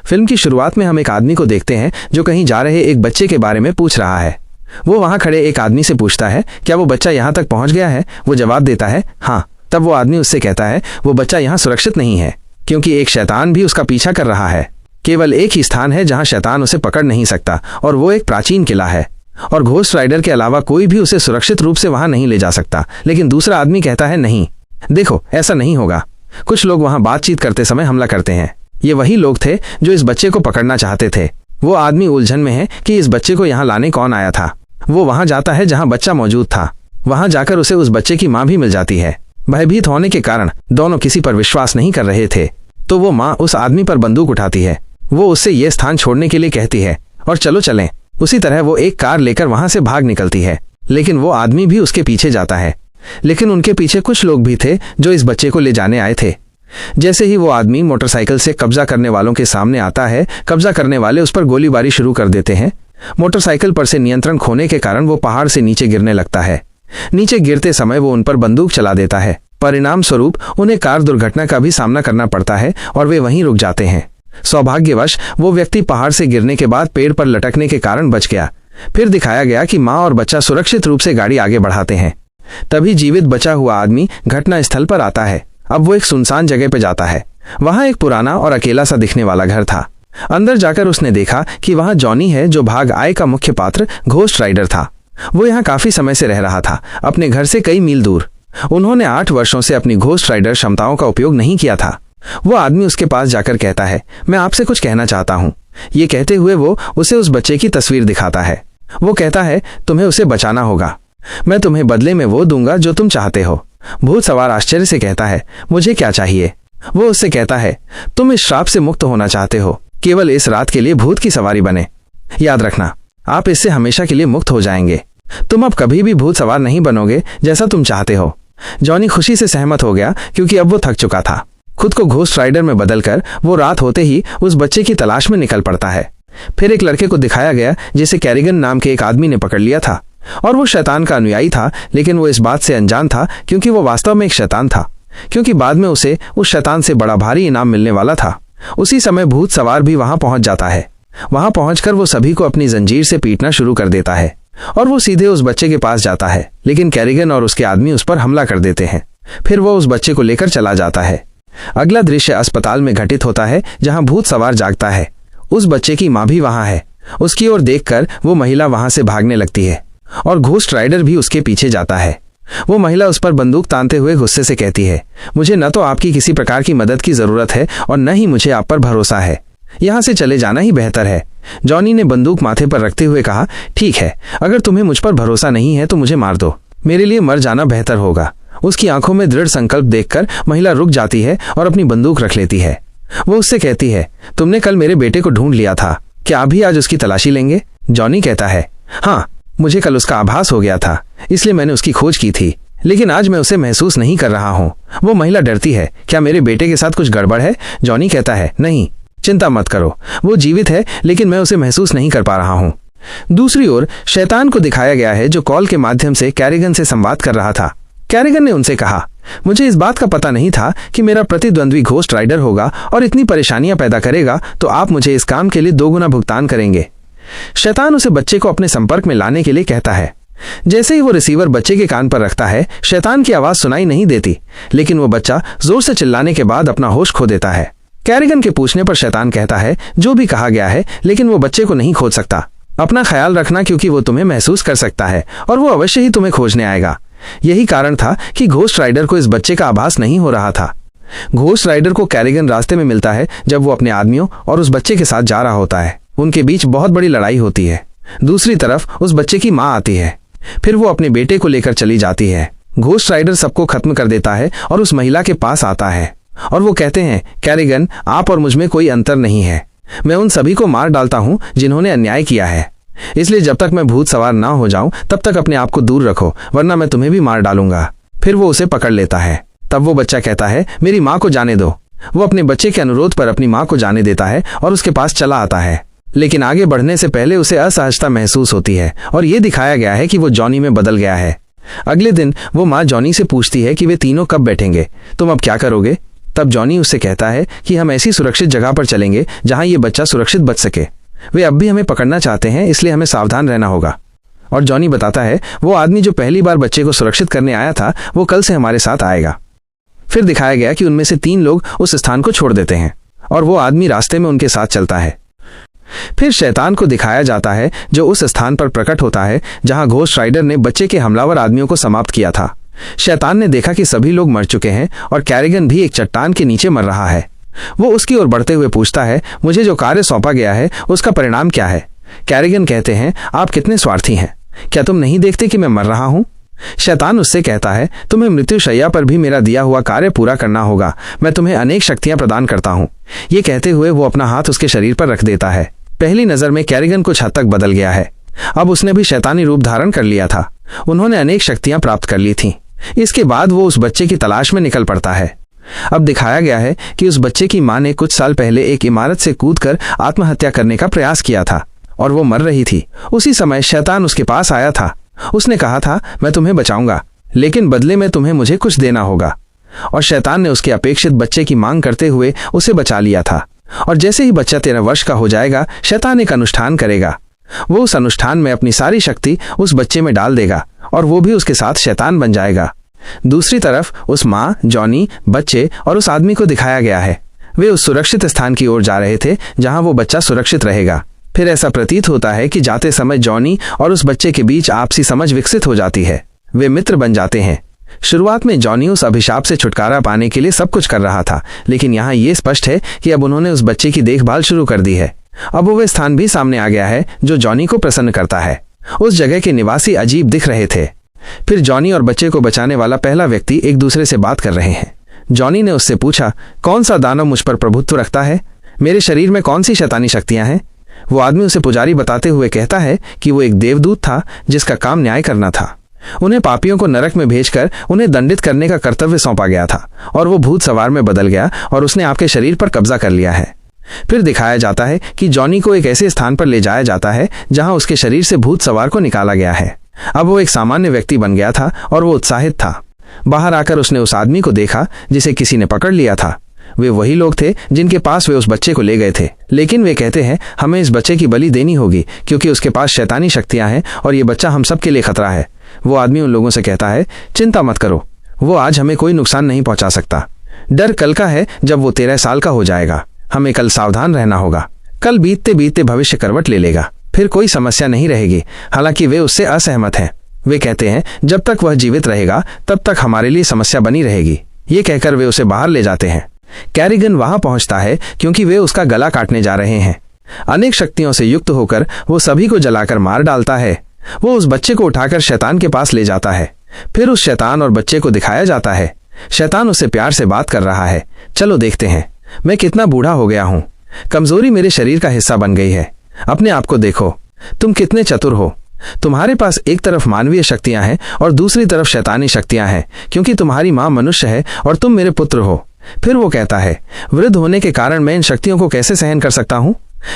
Film की शुरुआत में हम एक आदमी को देखते हैं जो कहीं जा रहे एक बच्चे के बारे में पूछ रहा है। वो वहां खड़े एक आदमी से पूछता है, क्या वो बच्चा यहाँ तक पहुंच गया है? वो जवाब देता है, हाँ। तब वो आदमी उससे कहता है, वो बच्चा यहाँ सुरक्षित नहीं है, क्योंकि एक शैतान भी उसका पीछा कर रहा है। केवल एक ही स्थान है जहाँ शैतान उसे पकड़ नहीं सकता, और वो एक प्राचीन किला है, और घोस्ट राइडर के अलावा कोई भी उसे सुरक्षित रूप से वहां नहीं ले जा सकता। लेकिन दूसरा आदमी कहता है, नहीं, देखो, ऐसा नहीं होगा। कुछ लोग वहां बातचीत करते समय हमला करते हैं। ये वही लोग थे जो इस बच्चे को पकड़ना चाहते थे। वो आदमी उलझन में है कि इस बच्चे को यहाँ लाने कौन आया था। वो वहां जाता है जहां बच्चा मौजूद था। वहां जाकर उसे उस बच्चे की माँ भी मिल जाती है। भयभीत होने के कारण दोनों किसी पर विश्वास नहीं कर रहे थे, तो वो माँ उस आदमी पर बंदूक उठाती है। वो उससे ये स्थान छोड़ने के लिए कहती है और चलो चलें। उसी तरह वो एक कार लेकर वहां से भाग निकलती है, लेकिन वो आदमी भी उसके पीछे जाता है। लेकिन उनके पीछे कुछ लोग भी थे जो इस बच्चे को ले जाने आए थे। जैसे ही वो आदमी मोटरसाइकिल से कब्जा करने वालों के सामने आता है, कब्जा करने वाले उस पर गोलीबारी शुरू कर देते हैं। मोटरसाइकिल पर से नियंत्रण खोने के कारण वो पहाड़ से नीचे गिरने लगता है। नीचे गिरते समय वो उन पर बंदूक चला देता है। परिणाम स्वरूप उन्हें कार दुर्घटना का भी सामना करना पड़ता है और वे वहीं रुक जाते हैं। सौभाग्यवश वो व्यक्ति पहाड़ से गिरने के बाद पेड़ पर लटकने के कारण बच गया। फिर दिखाया गया कि माँ और बच्चा सुरक्षित रूप से गाड़ी आगे बढ़ाते हैं। तभी जीवित बचा हुआ आदमी घटना स्थल पर आता है। अब वो एक सुनसान जगह पे जाता है। वहां एक पुराना और अकेला सा दिखने वाला घर था। अंदर जाकर उसने देखा कि वहां जॉनी है, जो भाग आय का मुख्य पात्र घोस्ट राइडर था। वो यहाँ काफी समय से रह रहा था, अपने घर से कई मील दूर। उन्होंने 8 वर्षों से अपनी घोस्ट राइडर क्षमताओं का उपयोग नहीं किया था। वो आदमी उसके पास जाकर कहता है, मैं आपसे कुछ कहना चाहता हूँ। ये कहते हुए वो उसे उस बच्चे की तस्वीर दिखाता है। वो कहता है, तुम्हें उसे बचाना होगा। मैं तुम्हें बदले में वो दूंगा जो तुम चाहते हो। भूत सवार आश्चर्य से कहता है, मुझे क्या चाहिए? वो उससे कहता है, तुम इस श्राप से मुक्त होना चाहते हो। केवल इस रात के लिए भूत की सवारी बने। याद रखना, आप इससे हमेशा के लिए मुक्त हो जाएंगे। तुम अब कभी भी भूत सवार नहीं बनोगे जैसा तुम चाहते हो। जॉनी खुशी से सहमत हो गया, क्योंकि अब वो थक चुका था। खुद को घोस्ट राइडर में बदलकर वो रात होते ही उस बच्चे की तलाश में निकल पड़ता है। फिर एक लड़के को दिखाया गया जिसे कैरिगन नाम के एक आदमी ने पकड़ लिया था, और वो शैतान का अनुयायी था। लेकिन वो इस बात से अनजान था क्योंकि वो वास्तव में एक शैतान था, क्योंकि बाद में उसे उस शैतान से बड़ा भारी इनाम मिलने वाला था। उसी समय भूत सवार भी वहां पहुंच जाता है। वहां पहुंचकर वो सभी को अपनी जंजीर से पीटना शुरू कर देता है, और वो सीधे उस बच्चे के पास जाता है। लेकिन कैरिगन और उसके आदमी उस पर हमला कर देते हैं। फिर वो उस बच्चे को लेकर चला जाता है। अगला दृश्य अस्पताल में घटित होता है, जहां भूत सवार जागता है। उस बच्चे की माँ भी वहां है। उसकी ओर देखकर वो महिला वहां से भागने लगती है, और घोस्ट राइडर भी उसके पीछे जाता है। वो महिला उस पर बंदूक तानते हुए गुस्से से कहती है, मुझे न तो आपकी किसी प्रकार की मदद की जरूरत है और न ही मुझे आप पर भरोसा है। यहाँ से चले जाना ही बेहतर है। जॉनी ने बंदूक माथे पर रखते हुए कहा, ठीक है, अगर तुम्हें मुझ पर भरोसा नहीं है तो मुझे मार दो। मेरे लिए मर जाना बेहतर होगा। उसकी आंखों में दृढ़ संकल्प देखकर महिला रुक जाती है और अपनी बंदूक रख लेती है। वो उससे कहती है, तुमने कल मेरे बेटे को ढूंढ लिया था, क्या अभी आज उसकी तलाशी लेंगे? जॉनी कहता है, हाँ, मुझे कल उसका आभास हो गया था, इसलिए मैंने उसकी खोज की थी, लेकिन आज मैं उसे महसूस नहीं कर रहा हूँ। वो महिला डरती है, क्या मेरे बेटे के साथ कुछ गड़बड़ है? जॉनी कहता है, नहीं, चिंता मत करो, वो जीवित है, लेकिन मैं उसे महसूस नहीं कर पा रहा हूँ। दूसरी ओर शैतान को दिखाया गया है, जो कॉल के माध्यम से कैरिगन से संवाद कर रहा था। कैरिगन ने उनसे कहा, मुझे इस बात का पता नहीं था कि मेरा प्रतिद्वंद्वी घोस्ट राइडर होगा और इतनी परेशानियां पैदा करेगा, तो आप मुझे इस काम के लिए 2 गुना भुगतान करेंगे। शैतान उसे बच्चे को अपने संपर्क में लाने के लिए कहता है। जैसे ही वो रिसीवर बच्चे के कान पर रखता है, शैतान की आवाज सुनाई नहीं देती, लेकिन वो बच्चा जोर से चिल्लाने के बाद अपना होश खो देता है। कैरिगन के पूछने पर शैतान कहता है, जो भी कहा गया है, लेकिन वो बच्चे को नहीं खोज सकता। अपना ख्याल रखना, क्योंकि वो तुम्हें महसूस कर सकता है और वो अवश्य ही तुम्हें खोजने आएगा। यही कारण था कि घोस्ट राइडर को इस बच्चे का आभास नहीं हो रहा था। घोस्ट राइडर को कैरिगन रास्ते में मिलता है जब वो अपने आदमियों और उस बच्चे के साथ जा रहा होता है। उनके बीच बहुत बड़ी लड़ाई होती है। दूसरी तरफ उस बच्चे की माँ आती है। फिर वो अपने बेटे को लेकर चली जाती है। घोस्ट राइडर सबको खत्म कर देता है और उस महिला के पास आता है, और वो कहते हैं, कैरिगन, आप और मुझमें कोई अंतर नहीं है। मैं उन सभी को मार डालता हूँ जिन्होंने अन्याय किया है, इसलिए जब तक मैं भूत सवार ना हो जाऊं तब तक अपने आप को दूर रखो, वरना मैं तुम्हें भी मार डालूंगा। फिर वो उसे पकड़ लेता है। तब वो बच्चा कहता है, मेरी माँ को जाने दो। वो अपने बच्चे के अनुरोध पर अपनी माँ को जाने देता है और उसके पास चला आता है, लेकिन आगे बढ़ने से पहले उसे असहजता महसूस होती है, और ये दिखाया गया है कि वो जॉनी में बदल गया है। अगले दिन वो माँ जॉनी से पूछती है कि वे तीनों कब बैठेंगे, तुम अब क्या करोगे? तब जॉनी उससे कहता है कि हम ऐसी सुरक्षित जगह पर चलेंगे जहां ये बच्चा सुरक्षित बच सके। वे अब भी हमें पकड़ना चाहते हैं, इसलिए हमें सावधान रहना होगा। और जॉनी बताता है वो आदमी जो पहली बार बच्चे को सुरक्षित करने आया था वो कल से हमारे साथ आएगा। फिर दिखाया गया कि उनमें से 3 लोग उस स्थान को छोड़ देते हैं और वो आदमी रास्ते में उनके साथ चलता है। फिर शैतान को दिखाया जाता है जो उस स्थान पर प्रकट होता है जहां घोस्ट राइडर ने बच्चे के हमलावर आदमियों को समाप्त किया था। शैतान ने देखा कि सभी लोग मर चुके हैं और कैरिगन भी एक चट्टान के नीचे मर रहा है। वो उसकी ओर बढ़ते हुए पूछता है, मुझे जो कार्य सौंपा गया है उसका परिणाम क्या है? कैरिगन कहते हैं, आप कितने स्वार्थी हैं, क्या तुम नहीं देखते कि मैं मर रहा हूं? शैतान उससे कहता है, तुम्हें मृत्युशैया पर भी मेरा दिया हुआ कार्य पूरा करना होगा, मैं तुम्हें अनेक शक्तियां प्रदान करता हूं। ये कहते हुए वो अपना हाथ उसके शरीर पर रख देता है। पहली नजर में कैरिगन कुछ हद तक बदल गया है। अब उसने भी शैतानी रूप धारण कर लिया था। उन्होंने अनेक शक्तियां प्राप्त कर ली थीं। इसके बाद वो उस बच्चे की तलाश में निकल पड़ता है। अब दिखाया गया है कि उस बच्चे की मां ने कुछ साल पहले एक इमारत से कूदकर आत्महत्या करने का प्रयास किया था और वो मर रही थी। उसी समय शैतान उसके पास आया था। उसने कहा था, मैं तुम्हें बचाऊंगा, लेकिन बदले में तुम्हें मुझे कुछ देना होगा। और शैतान ने उसके अपेक्षित बच्चे की मांग करते हुए उसे बचा लिया था। और जैसे ही बच्चा 13 वर्ष का हो जाएगा, शैतान एक अनुष्ठान करेगा। वो उस अनुष्ठान में अपनी सारी शक्ति उस बच्चे में डाल देगा और वो भी उसके साथ शैतान बन जाएगा। दूसरी तरफ उस माँ, जॉनी, बच्चे और उस आदमी को दिखाया गया है। वे उस सुरक्षित स्थान की ओर जा रहे थे जहां वो बच्चा सुरक्षित रहेगा। फिर ऐसा प्रतीत होता है कि जाते समय जॉनी और उस बच्चे के बीच आपसी समझ विकसित हो जाती है। वे मित्र बन जाते हैं। शुरुआत में जॉनी उस अभिशाप से छुटकारा पाने के लिए सब कुछ कर रहा था, लेकिन यहाँ ये स्पष्ट है कि अब उन्होंने उस बच्चे की देखभाल शुरू कर दी है। अब वो स्थान भी सामने आ गया है जो जॉनी को प्रसन्न करता है। उस जगह के निवासी अजीब दिख रहे थे। फिर जॉनी और बच्चे को बचाने वाला पहला व्यक्ति एक दूसरे से बात कर रहे हैं। जॉनी ने उससे पूछा, कौन सा दानव मुझ पर प्रभुत्व रखता है? मेरे शरीर में कौन सी शैतानी शक्तियां हैं? वो आदमी उसे पुजारी बताते हुए कहता है कि वो एक देवदूत था जिसका काम न्याय करना था। उन्हें पापियों को नरक में भेजकर उन्हें दंडित करने का कर्तव्य सौंपा गया था और वो भूत सवार में बदल गया और उसने आपके शरीर पर कब्जा कर लिया है। फिर दिखाया जाता है कि जॉनी को एक ऐसे स्थान पर ले जाया जाता है जहां उसके शरीर से भूत सवार को निकाला गया है। अब वो एक सामान्य व्यक्ति बन गया था और वो उत्साहित था। बाहर आकर उसने उस आदमी को देखा जिसे किसी ने पकड़ लिया था। वे वही लोग थे जिनके पास वे उस बच्चे को ले गए थे, लेकिन वे कहते हैं हमें इस बच्चे की बलि देनी होगी क्योंकि उसके पास शैतानी शक्तियां हैं और ये बच्चा हम सब के लिए खतरा है। वो आदमी उन लोगों से कहता है, चिंता मत करो, वो आज हमें कोई नुकसान नहीं पहुंचा सकता। डर कल का है जब वो 13 साल का हो जाएगा। हमें कल सावधान रहना होगा। कल बीतते बीतते भविष्य करवट ले लेगा, फिर कोई समस्या नहीं रहेगी। हालांकि वे उससे असहमत हैं। वे कहते हैं जब तक वह जीवित रहेगा तब तक हमारे लिए समस्या बनी रहेगी। ये कहकर वे उसे बाहर ले जाते हैं। कैरिगन वहां पहुंचता है क्योंकि वे उसका गला काटने जा रहे हैं। अनेक शक्तियों से युक्त होकर वो सभी को जलाकर मार डालता है। वो उस बच्चे को उठाकर शैतान के पास ले जाता है। फिर उस शैतान और बच्चे को दिखाया जाता है। शैतान उससे प्यार से बात कर रहा है, चलो देखते हैं मैं कितना बूढ़ा हो गया हूं। कमजोरी मेरे शरीर का हिस्सा बन गई है। अपने आप को देखो, तुम कितने चतुर हो। तुम्हारे पास एक तरफ मानवीय शक्तियां हैं और दूसरी तरफ शैतानी शक्तियां हैं क्योंकि तुम्हारी मां मनुष्य है और तुम मेरे पुत्र हो। फिर वो कहता है, वृद्ध होने के कारण मैं इन शक्तियों को कैसे सहन कर सकता हूं,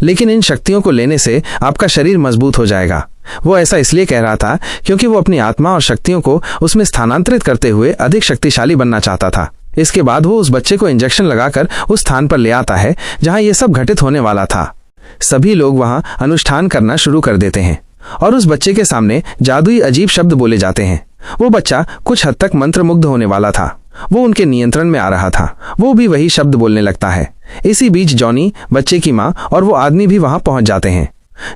लेकिन इन शक्तियों को लेने से आपका शरीर मजबूत हो जाएगा। वो ऐसा इसलिए कह रहा था क्योंकि वो अपनी आत्मा और शक्तियों को उसमें स्थानांतरित करते हुए अधिक शक्तिशाली बनना चाहता था। इसके बाद वो उस बच्चे को इंजेक्शन लगाकर उस स्थान पर ले आता है जहां ये सब घटित होने वाला था। सभी लोग वहां अनुष्ठान करना शुरू कर देते हैं और उस बच्चे के सामने जादुई अजीब शब्द बोले जाते हैं। वो बच्चा कुछ हद तक मंत्रमुग्ध होने वाला था। वो उनके नियंत्रण में आ रहा था। वो भी वही शब्द बोलने लगता है। इसी बीच जॉनी, बच्चे की माँ और वो आदमी भी वहां पहुंच जाते हैं।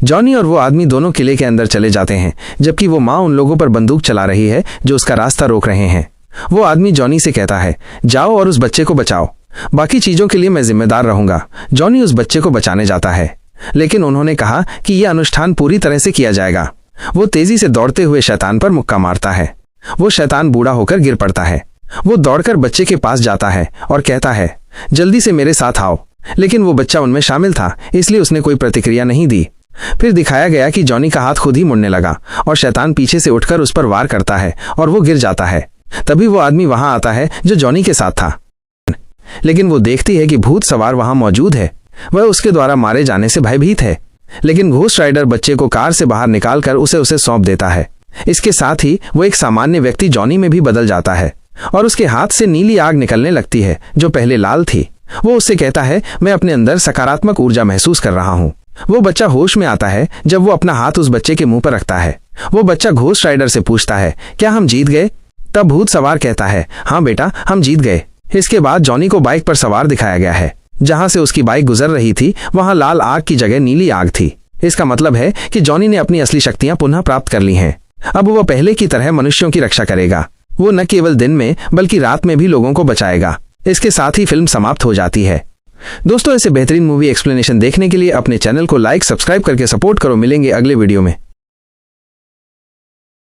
जॉनी और वो आदमी दोनों किले के अंदर चले जाते हैं जबकि वो माँ उन लोगों पर बंदूक चला रही है जो उसका रास्ता रोक रहे हैं। वो आदमी जॉनी से कहता है, जाओ और उस बच्चे को बचाओ, बाकी चीजों के लिए मैं जिम्मेदार रहूंगा। जॉनी उस बच्चे को बचाने जाता है, लेकिन उन्होंने कहा कि यह अनुष्ठान पूरी तरह से किया जाएगा। वो तेजी से दौड़ते हुए शैतान पर मुक्का मारता है। वो शैतान बूढ़ा होकर गिर पड़ता है। वो दौड़कर बच्चे के पास जाता है और कहता है, जल्दी से मेरे साथ आओ, लेकिन वो बच्चा उनमें शामिल था इसलिए उसने कोई प्रतिक्रिया नहीं दी। फिर दिखाया गया कि जॉनी का हाथ खुद ही मुड़ने लगा और शैतान पीछे से उठकर उस पर वार करता है और वो गिर जाता है। तभी वो आदमी वहां आता है जो जॉनी के साथ था, लेकिन वो देखती है कि भूत सवार वहां मौजूद है। वह उसके द्वारा मारे जाने से भयभीत है, लेकिन घोस्ट राइडर बच्चे को कार से बाहर निकालकर उसे सौंप देता है। इसके साथ ही वो एक सामान्य व्यक्ति जॉनी में भी बदल जाता है। और उसके हाथ से नीली आग निकलने लगती है जो पहले लाल थी। वो उससे कहता है, मैं अपने अंदर सकारात्मक ऊर्जा महसूस कर रहा हूँ। वो बच्चा होश में आता है जब वो अपना हाथ उस बच्चे के मुंह पर रखता है। वो बच्चा घोस्ट राइडर से पूछता है, क्या हम जीत गए? तब भूत सवार कहता है, हाँ बेटा, हम जीत गए। इसके बाद जॉनी को बाइक पर सवार दिखाया गया है। जहां से उसकी बाइक गुजर रही थी वहां लाल आग की जगह नीली आग थी। इसका मतलब है कि जॉनी ने अपनी असली शक्तियां पुनः प्राप्त कर ली हैं। अब वो पहले की तरह मनुष्यों की रक्षा करेगा। वो न केवल दिन में बल्कि रात में भी लोगों को बचाएगा। इसके साथ ही फिल्म समाप्त हो जाती है। दोस्तों, ऐसे बेहतरीन मूवी एक्सप्लेनेशन देखने के लिए अपने चैनल को लाइक सब्सक्राइब करके सपोर्ट करो। मिलेंगे अगले वीडियो में।